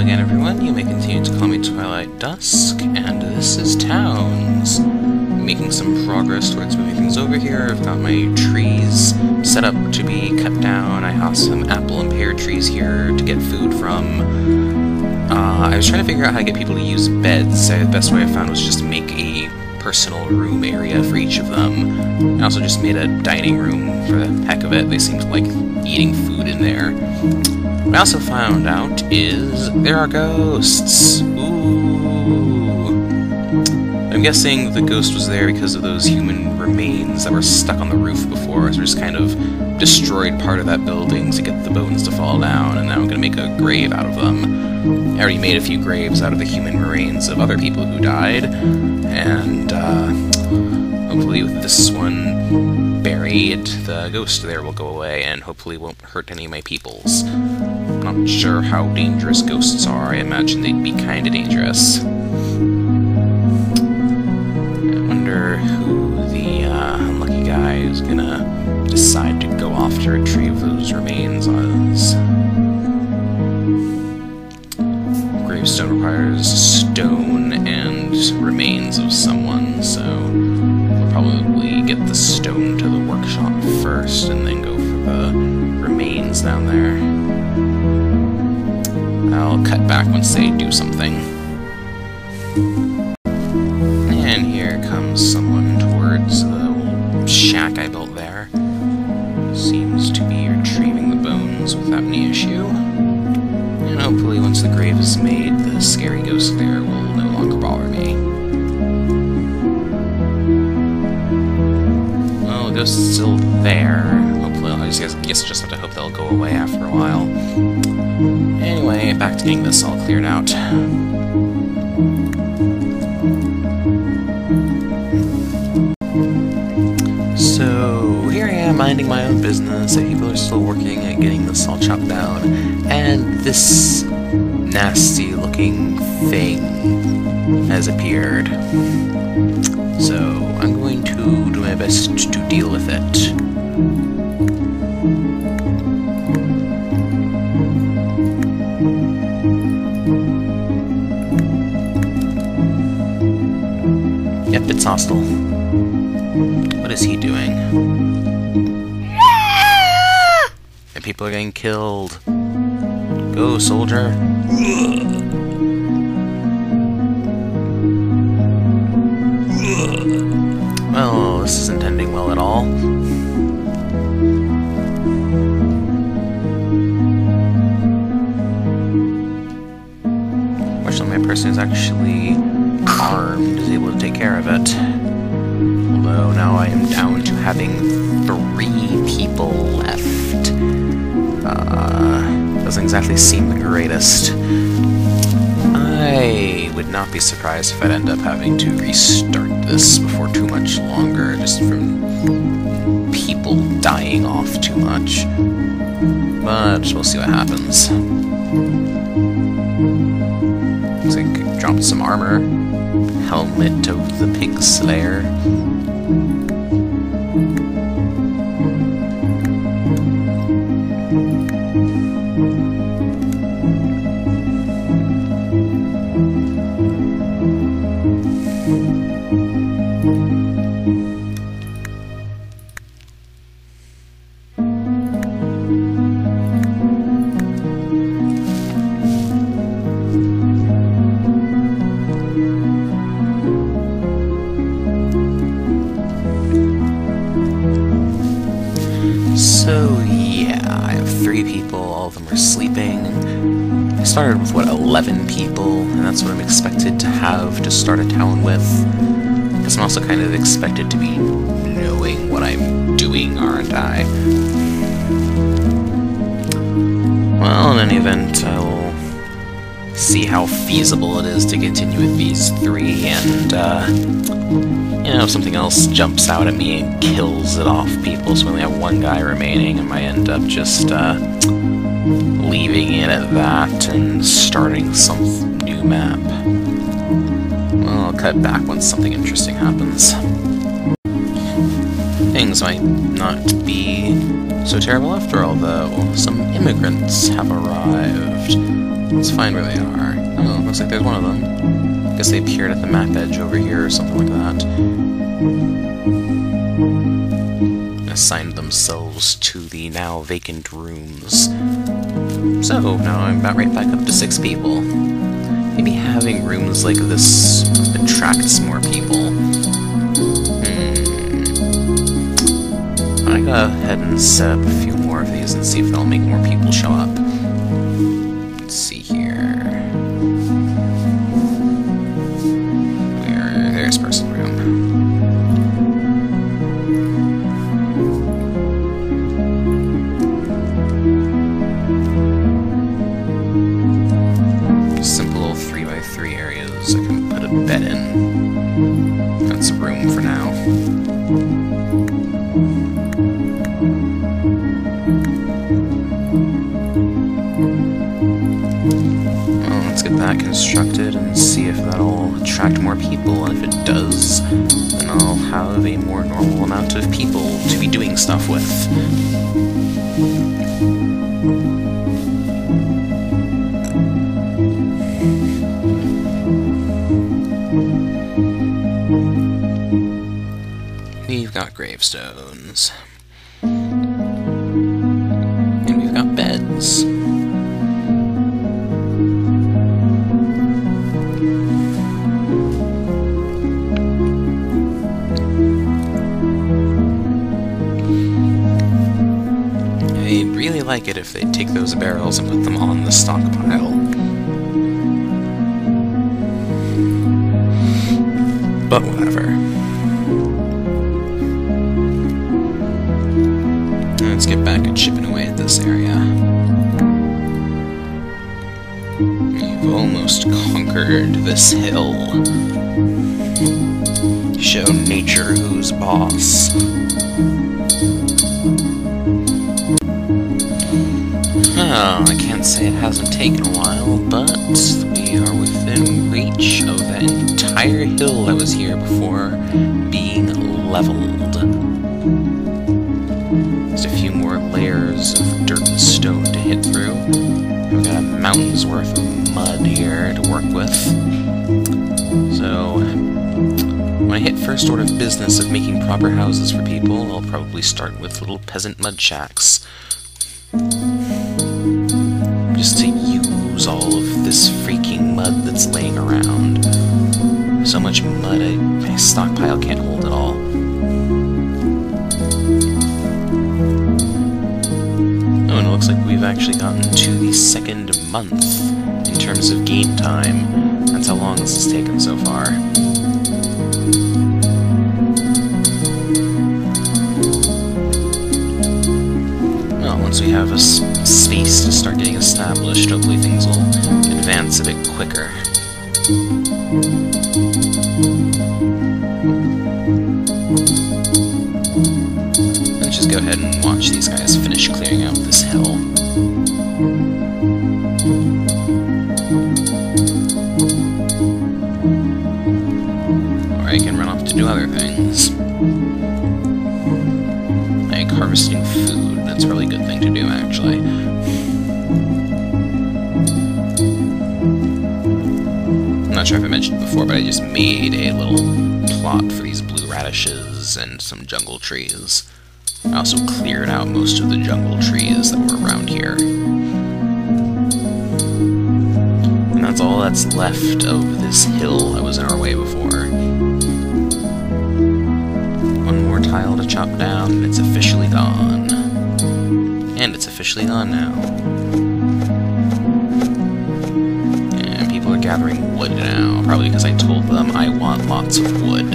again, everyone. You may continue to call me Twilight Dusk, and this is Towns. Making some progress towards moving things over here. I've got my trees set up to be cut down. I have some apple and pear trees here to get food from. I was trying to figure out how to get people to use beds. The best way I found was just to make a personal room area for each of them. I also just made a dining room for the heck of it. They seem to like eating food in there. What I also found out is there are ghosts. Ooh. I'm guessing the ghost was there because of those human remains that were stuck on the roof before, so just kind of destroyed part of that building to get the bones to fall down, and now I'm going to make a grave out of them. I already made a few graves out of the human remains of other people who died, and hopefully with this one buried, the ghost there will go away and hopefully won't hurt any of my peoples. I'm not sure how dangerous ghosts are. I imagine they'd be kind of dangerous. I wonder who the unlucky guy is gonna decide to go off to retrieve those remains was. Gravestone requires stone and remains of someone, so we'll probably get the stone to the workshop first and then go for the remains down there. I'll cut back once they do something. And here comes someone towards the old shack I built there. Seems to be retrieving the bones without any issue. And hopefully once the grave is made, the scary ghost there will no longer bother me. Well, the ghost is still there. Hopefully, I guess just have to hope they'll go away after a while. Anyway, back to getting this all cleared out. So, here I am minding my own business, and people are still working at getting this all chopped down, and this nasty looking thing has appeared. So, I'm going to do my best to deal with it. Yep, it's hostile. What is he doing? And people are getting killed. Go, soldier. Well, this isn't ending well at all. Fortunately, my person is actually armed, is able to take care of it. Although now I am down to having 3 people left. Doesn't exactly seem the greatest. I would not be surprised if I'd end up having to restart this before too much longer, just from people dying off too much. But we'll see what happens. Looks like I dropped some armor. Helmet of the Pig Slayer. So yeah, I have 3 people, all of them are sleeping. I started with, what, 11 people, and that's what I'm expected to have to start a town with. Because I'm also kind of expected to be knowing what I'm doing, aren't I? Well, in any event, I will see how feasible it is to continue with these 3, and, you know, if something else jumps out at me and kills it off people, so we only have 1 guy remaining, I might end up just, leaving it at that and starting some new map. Well, I'll cut back once something interesting happens. Things might not be so terrible after all, though. Some imagery immigrants have arrived. Let's find where they are. Oh, looks like there's one of them. I guess they appeared at the map edge over here or something like that. Assigned themselves to the now vacant rooms. So, now I'm about right back up to 6 people. Maybe having rooms like this attracts more people. I'm gonna go ahead and set up a few more of these and see if that'll make more people show up. Let's see here. There's personal room. Simple little 3x3 areas I can put a bed in. Got some room for now. Well, let's get that constructed and see if that'll attract more people. And if it does, then I'll have a more normal amount of people to be doing stuff with. We've got gravestones. And we've got beds. I'd really like it if they'd take those barrels and put them on the stockpile. But whatever. Let's get back at chipping away at this area. You've almost conquered this hill. Show nature who's boss. Oh, I can't say it hasn't taken a while, but we are within reach of that entire hill that was here before being leveled. Just a few more layers of dirt and stone to hit through. We've got a mountain's worth of mud here to work with. So, when I hit first order of business of making proper houses for people, I'll probably start with little peasant mud shacks. Just to use all of this freaking mud that's laying around. So much mud, my stockpile can't hold it all. Oh, and it looks like we've actually gotten to the 2nd month in terms of game time. That's how long this has taken so far. Well, once we have a space to start getting established, hopefully things will advance a bit quicker. Let's just go ahead and watch these guys finish clearing out this hill. Or I can run off to do other things. Like harvesting food. That's a really good thing to do, actually. I'm not sure if I mentioned it before, but I just made a little plot for these blue radishes and some jungle trees. I also cleared out most of the jungle trees that were around here. And that's all that's left of this hill that was in our way before. One more tile to chop down, and it's officially gone. And it's officially gone now. And people are gathering wood now, probably because I told them I want lots of wood.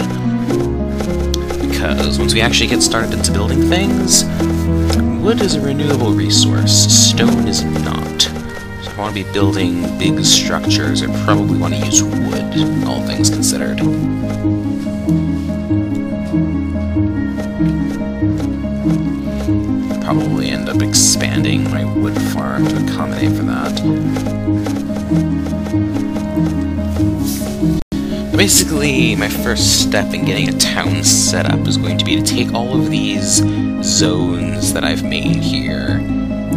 Because once we actually get started into building things, wood is a renewable resource, stone is not. So if I want to be building big structures, I probably want to use wood, all things considered. Probably end up expanding my wood farm to accommodate for that. Basically, my first step in getting a town set up is going to be to take all of these zones that I've made here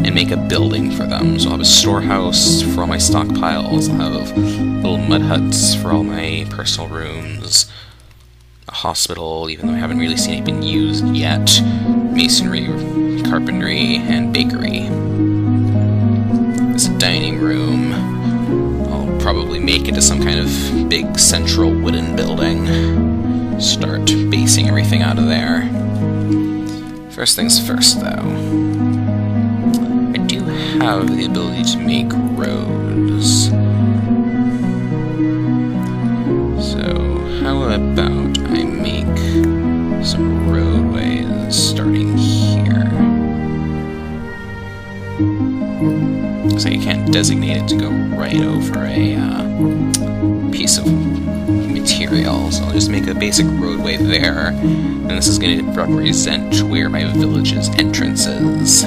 and make a building for them. So I'll have a storehouse for all my stockpiles, I'll have little mud huts for all my personal rooms, a hospital, even though I haven't really seen it been used yet, masonry, carpentry, and bakery. There's a dining room. I'll probably make it to some kind of big central wooden building. Start basing everything out of there. First things first, though. I do have the ability to make roads. So, how about I make some roadways starting here? Because I can't designate it to go right over a piece of material, so I'll just make a basic roadway there, and this is going to represent where my village's entrance is.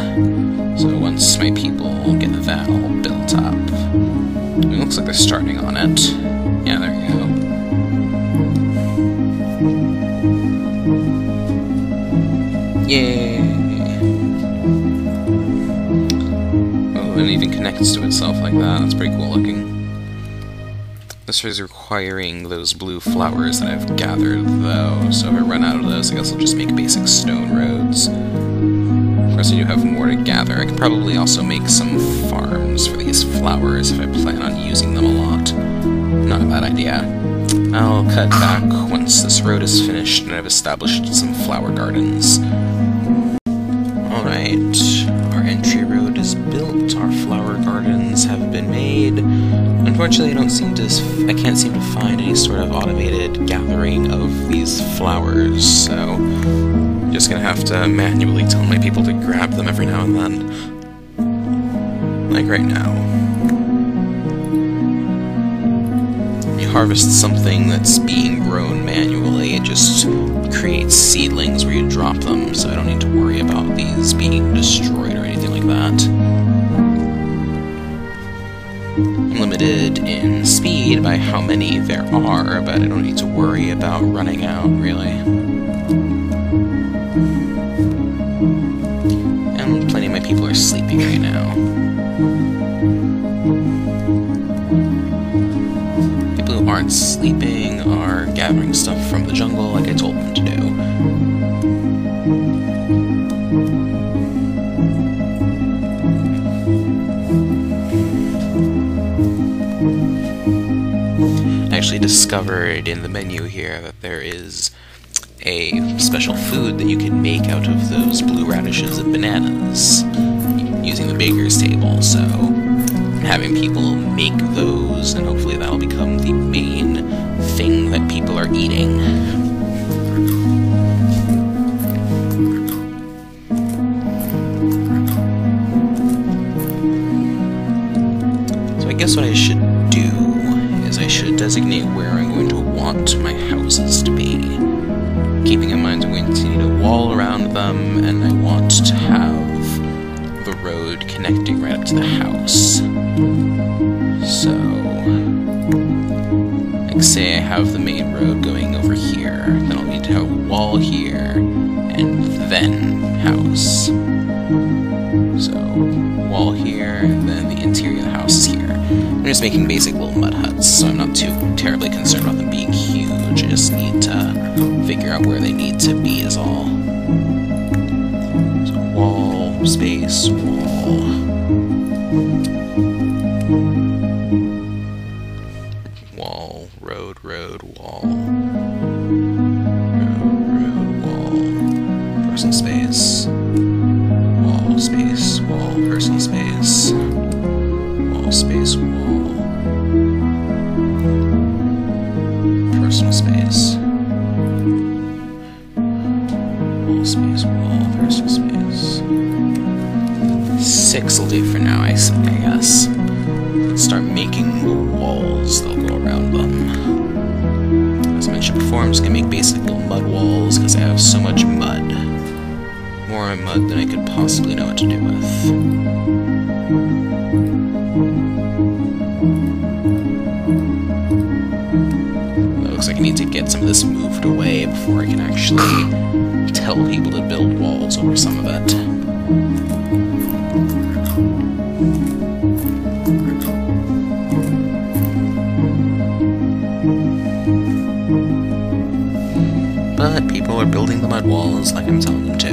So once my people get that all built up, it looks like they're starting on it. Yeah, there you go. Yay! Oh, and it even connects to itself like that. That's pretty cool looking. This is requiring those blue flowers that I've gathered, though, so if I run out of those, I guess I'll just make basic stone roads. Of course, I do have more to gather. I could probably also make some farms for these flowers if I plan on using them a lot. Not a bad idea. I'll cut back once this road is finished and I've established some flower gardens. Alright, our entry road is built, our flower gardens have been made. Unfortunately, I can't seem to find any sort of automated gathering of these flowers, so I'm just gonna have to manually tell my people to grab them every now and then. Like right now. When you harvest something that's being grown manually, it just creates seedlings where you drop them, so I don't need to worry about these being destroyed or anything like that. I'm limited in speed by how many there are, but I don't need to worry about running out, really. And plenty of my people are sleeping right now. People who aren't sleeping are gathering stuff from the jungle like I told them to do. Actually discovered in the menu here that there is a special food that you can make out of those blue radishes and bananas using the baker's table, so I'm having people make those, and hopefully that'll become the main thing that people are eating. So I guess what I should do is I should designate where I'm going to want my houses to be. Keeping in mind I'm going to need a wall around them, and I want to have the road connecting right up to the house. So, like say I have the main road going over here, then I'll need to have a wall here, and then house. So, wall here, and then the interior of the house is here. I'm just making basic little mud huts, so I'm not too terribly concerned about them being huge. I just need to figure out where they need to be is all. So wall, space, wall. Wall, road, wall. Road, wall. Personal space. Wall, space, wall, personal space. Wall, space, wall. Personal space. Wall, space, wall, personal space. 6 will do for now, I guess. Let's start making the walls that'll go around them. As I mentioned before, I'm just gonna make basic little mud walls because I have so much mud. More mud than I could possibly know what to do with. It looks like I need to get some of this moved away before I can actually tell people to build walls over some of it. building the mud walls like I'm telling them to.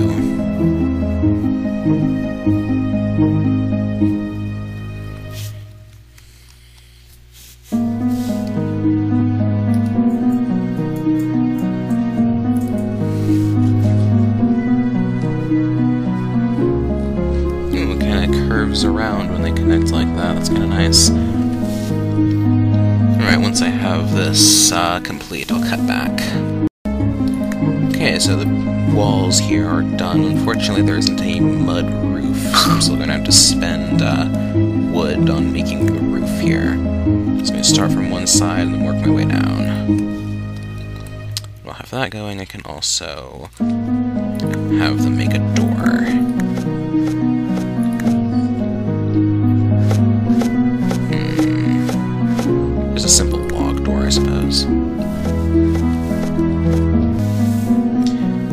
It kind of curves around when they connect like that. That's kind of nice. Alright, once I have this complete, I'll cut back. Okay, so the walls here are done. Unfortunately, there isn't a mud roof, so I'm still going to have to spend wood on making the roof here. So I'm going to start from one side and then work my way down. I'll have that going. I can also have them make a door. Just a simple log door, I suppose.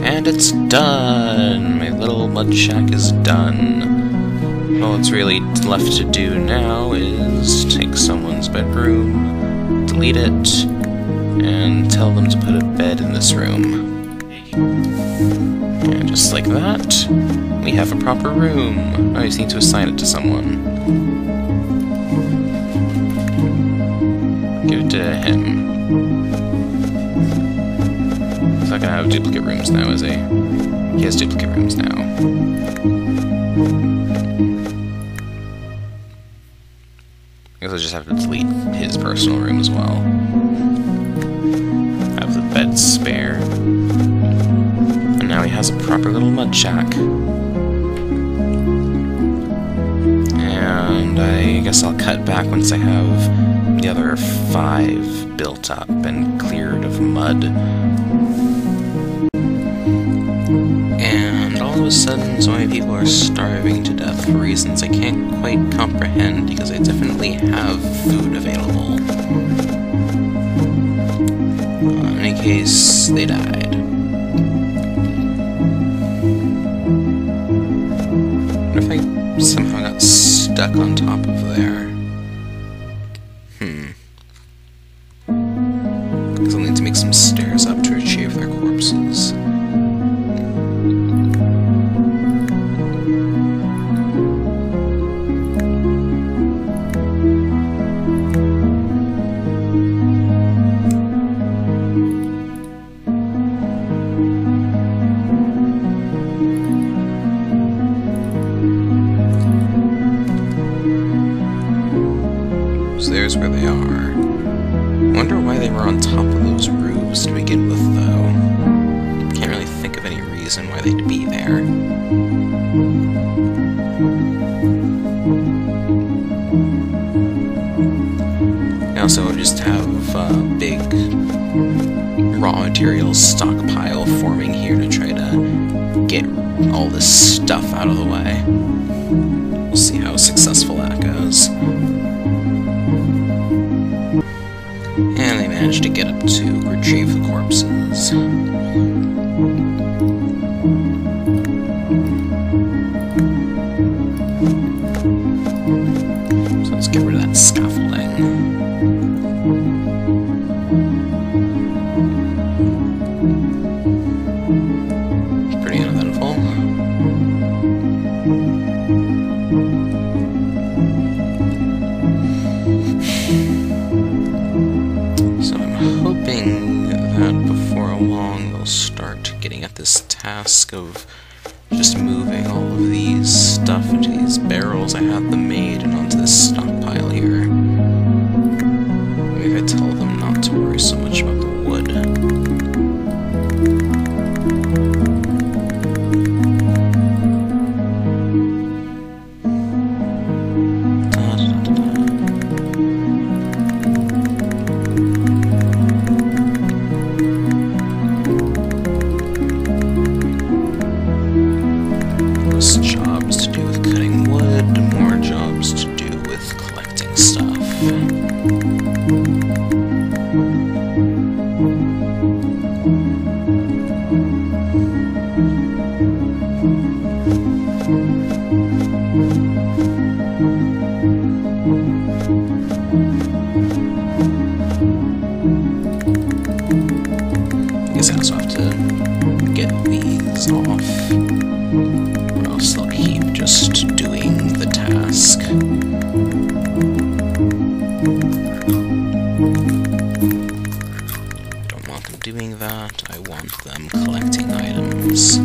And it's done! My little mud shack is done. All that's really left to do now is take someone's bedroom, delete it, and tell them to put a bed in this room. And just like that, we have a proper room. I just need to assign it to someone. Give it to him. He's not gonna have duplicate rooms now, is he? He has duplicate rooms now. I guess I'll just have to delete his personal room as well. Have the bed spare. And now he has a proper little mud shack. And I guess I'll cut back once I have the other 5 built up and cleared of mud. And all of a sudden, so many people are starving to death for reasons I can't quite comprehend, because I definitely have food available. In any case, they died. What if I somehow got stuck on top of there? Because I'll need to make some stairs up to retrieve their corpses. So there's where they are. I wonder why they were on top of those roofs to begin with, though. Can't really think of any reason why they'd be there. I also just have a big raw materials stockpile forming here to try to get all this stuff out of the way. We'll see how successful that goes. And they managed to get up to retrieve the corpses. So let's get rid of that scaffolding. Pretty uneventful. Hoping that before long they'll start getting at this task of just moving all of these stuff into these barrels I had them made and onto this stockpile here. Maybe if I tell them not to worry so much about the wood. Jobs to do with cutting wood, more jobs to do with Don't want them doing that, I want them collecting items.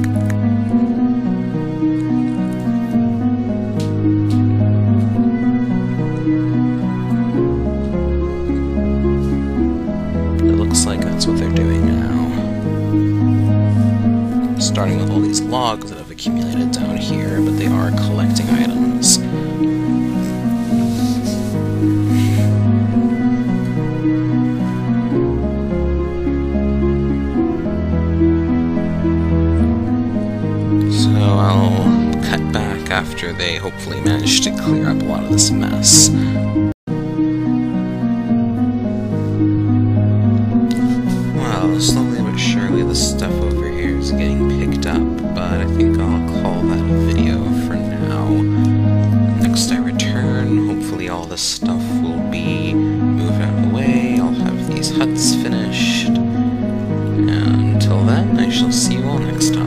It looks like that's what they're doing now. Starting with all these logs that have accumulated down here, but they are collecting items. So I'll cut back after they hopefully manage to clear up a lot of this mess. Well, slowly but surely the stuff over here is getting picked up, but I think I'll call that a video for now. Next I return, hopefully all this stuff will be moved out of the way, I'll have these huts finished, and until then I shall see you all next time.